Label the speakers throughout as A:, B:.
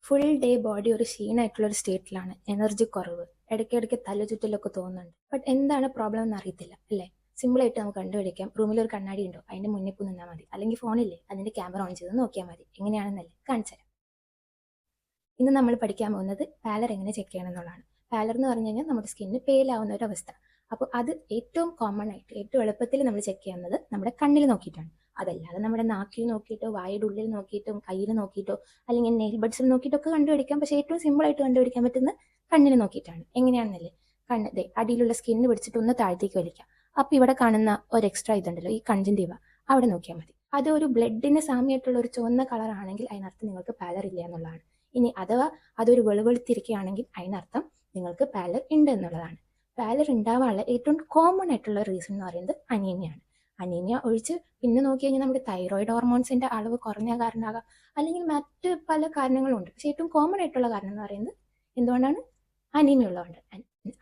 A: Full day body ഒരു ക്ഷീണമായിട്ടുള്ള ഒരു സ്റ്റേറ്റിലാണ്, energy കുറവ്, ഇടയ്ക്കിടയ്ക്ക് തലചുറ്റലൊക്കെ തോന്നുന്നുണ്ട്. ബട്ട് എന്താണ് പ്രോബ്ലം എന്ന് അറിയത്തില്ല അല്ലേ? സിമ്പിളായിട്ട് നമുക്ക് കണ്ടുപിടിക്കാം. റൂമിൽ ഒരു കണ്ണാടി ഉണ്ടോ, അതിന്റെ മുന്നിൽ പോയി നിന്നാൽ മതി. അല്ലെങ്കിൽ ഫോണില്ലേ, അതിന്റെ ക്യാമറ ഓൺ ചെയ്ത് നോക്കിയാൽ മതി. എങ്ങനെയാണെന്നല്ലേ കാണിച്ചു തരാം. ഇന്ന് നമ്മൾ പഠിക്കാൻ പോകുന്നത് പാലർ എങ്ങനെ ചെക്ക് ചെയ്യണം എന്നുള്ളതാണ്. പാലർ എന്ന് പറഞ്ഞു കഴിഞ്ഞാൽ നമ്മുടെ സ്കിന്ന് പേലാവുന്ന ഒരു അവസ്ഥ. അപ്പോൾ അത് ഏറ്റവും കോമൺ ആയിട്ട് ഏറ്റവും എളുപ്പത്തിൽ നമ്മൾ ചെക്ക് ചെയ്യുന്നത് നമ്മുടെ കണ്ണിൽ നോക്കിയിട്ടാണ്. അതല്ലാതെ നമ്മുടെ നാക്കിൽ നോക്കിയിട്ടോ വായുടെ ഉള്ളിൽ നോക്കിയിട്ടോ കയ്യിൽ നോക്കിയിട്ടോ അല്ലെങ്കിൽ നെയിൽ ബഡ്സിൽ നോക്കിയിട്ടൊക്കെ കണ്ടുപിടിക്കാം. പക്ഷേ ഏറ്റവും സിമ്പിൾ ആയിട്ട് കണ്ടുപിടിക്കാൻ പറ്റുന്നത് കണ്ണിൽ നോക്കിയിട്ടാണ്. എങ്ങനെയാണെന്നല്ലേ, കണ്ണ് ദേ അടിയിലുള്ള സ്കിന്ന് പിടിച്ചിട്ട് ഒന്ന് താഴത്തേക്ക് വലിക്കാം. അപ്പോൾ ഇവിടെ കാണുന്ന ഒരു എക്സ്ട്രാ ഇതുണ്ടല്ലോ, ഈ കൺജന്റീവ, അവിടെ നോക്കിയാൽ മതി. അത് ഒരു ബ്ലഡിന് സാമ്യമായിട്ടുള്ള ഒരു ചുവന്ന കളർ ആണെങ്കിൽ അതിനർത്ഥം നിങ്ങൾക്ക് പാലർ ഇല്ല എന്നുള്ളതാണ്. ഇനി അഥവാ അതൊരു വെളുവെളുത്തിരിക്കുകയാണെങ്കിൽ അതിനർത്ഥം നിങ്ങൾക്ക് പാലർ ഉണ്ട് എന്നുള്ളതാണ്. പാലർ ഉണ്ടാവാനുള്ള ഏറ്റവും കോമൺ ആയിട്ടുള്ള റീസൺ എന്ന് പറയുന്നത് അനീമിയാണ്. അനീമിയ ഒഴിച്ച് പിന്നെ നോക്കി കഴിഞ്ഞാൽ നമ്മുടെ തൈറോയിഡ് ഹോർമോൺസിന്റെ അളവ് കുറഞ്ഞ കാരണമാകാം, അല്ലെങ്കിൽ മറ്റ് പല കാരണങ്ങളും ഉണ്ട്. പക്ഷെ ഏറ്റവും കോമൺ ആയിട്ടുള്ള കാരണം എന്ന് പറയുന്നത് എന്തുകൊണ്ടാണ്? അനീമിയ ഉള്ളതുകൊണ്ട്.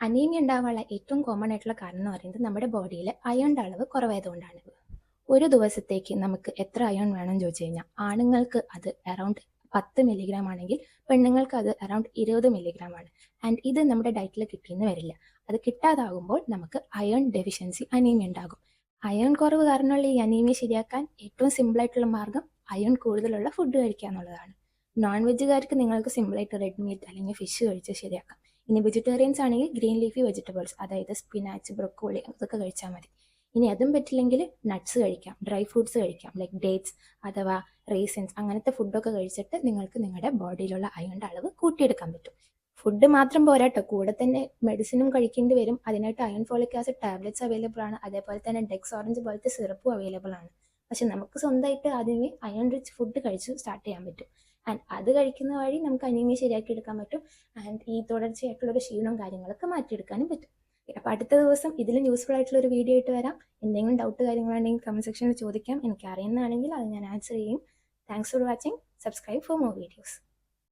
A: അനീമിയ ഉണ്ടാവാനുള്ള ഏറ്റവും കോമൺ ആയിട്ടുള്ള കാരണം എന്ന് പറയുന്നത് നമ്മുടെ ബോഡിയിൽ അയണിന്റെ അളവ് കുറവായതുകൊണ്ടാണ്. ഒരു ദിവസത്തേക്ക് നമുക്ക് എത്ര അയൺ വേണമെന്ന് ചോദിച്ചു കഴിഞ്ഞാൽ ആണുങ്ങൾക്ക് അത് അറൗണ്ട് 10 മില്ലിഗ്രാം ആണെങ്കിൽ പെണ്ണുങ്ങൾക്ക് അത് അറൗണ്ട് 20 മില്ലിഗ്രാം ആണ്. ആൻഡ് ഇത് നമ്മുടെ ഡയറ്റിൽ കിട്ടിയെന്ന് വരില്ല. അത് കിട്ടാതാകുമ്പോൾ നമുക്ക് അയൺ ഡെഫിഷ്യൻസി അനീമിയ ഉണ്ടാകും. അയൺ കുറവ് കാരണമുള്ള ഈ അനീമിയ ശരിയാക്കാൻ ഏറ്റവും സിമ്പിളായിട്ടുള്ള മാർഗം അയൺ കൂടുതലുള്ള ഫുഡ് കഴിക്കുക എന്നുള്ളതാണ്. നോൺ വെജുകാർക്ക് നിങ്ങൾക്ക് സിമ്പിളായിട്ട് റെഡ് മീറ്റ് അല്ലെങ്കിൽ ഫിഷ് കഴിച്ച് ശരിയാക്കാം. ഇനി വെജിറ്റേറിയൻസ് ആണെങ്കിൽ ഗ്രീൻ ലീഫി വെജിറ്റബിൾസ്, അതായത് സ്പിനാച്ച്, ബ്രൊക്കോളി അതൊക്കെ കഴിച്ചാൽ മതി. ഇനി അതും പറ്റില്ലെങ്കിൽ നട്ട്സ് കഴിക്കാം, ഡ്രൈ ഫ്രൂട്ട്സ് കഴിക്കാം, ലൈക്ക് ഡേറ്റ്സ് അഥവാ റേസിൻസ്, അങ്ങനത്തെ ഫുഡൊക്കെ കഴിച്ചിട്ട് നിങ്ങൾക്ക് നിങ്ങളുടെ ബോഡിയിലുള്ള അയണിൻ്റെ അളവ് കൂട്ടിയെടുക്കാൻ പറ്റും. ഫുഡ് മാത്രം പോരാട്ടോ, കൂടെ തന്നെ മെഡിസിനും കഴിക്കേണ്ടി വരും. അതിനായിട്ട് iron folic acid tablets available ആണ്. അതേപോലെ തന്നെ ഡെക്സ് ഓറഞ്ച് പോലത്തെ സിറപ്പും അവൈലബിൾ ആണ്. പക്ഷെ നമുക്ക് സ്വന്തമായിട്ട് ആദ്യമേ അയൺ റിച്ച് ഫുഡ് കഴിച്ച് സ്റ്റാർട്ട് ചെയ്യാൻ പറ്റും. ആൻഡ് അത് കഴിക്കുന്ന വഴി നമുക്ക് അനീമിയ ശരിയാക്കി എടുക്കാൻ പറ്റും. ആൻഡ് ഈ തുടർച്ചയായിട്ടുള്ളൊരു ക്ഷീണവും കാര്യങ്ങളൊക്കെ മാറ്റിയെടുക്കാനും പറ്റും. അപ്പോൾ അടുത്ത ദിവസം ഇതിലും യൂസ്ഫുൾ ആയിട്ടുള്ള ഒരു വീഡിയോ ആയിട്ട് വരാം. എന്തെങ്കിലും ഡൗട്ട് കാര്യങ്ങളുണ്ടെങ്കിൽ കമന്റ് സെക്ഷനിൽ ചോദിക്കാം. എനിക്ക് അറിയുന്നതാണെങ്കിൽ അത് ഞാൻ ആൻസർ ചെയ്യും. Thanks for watching. Subscribe for more videos.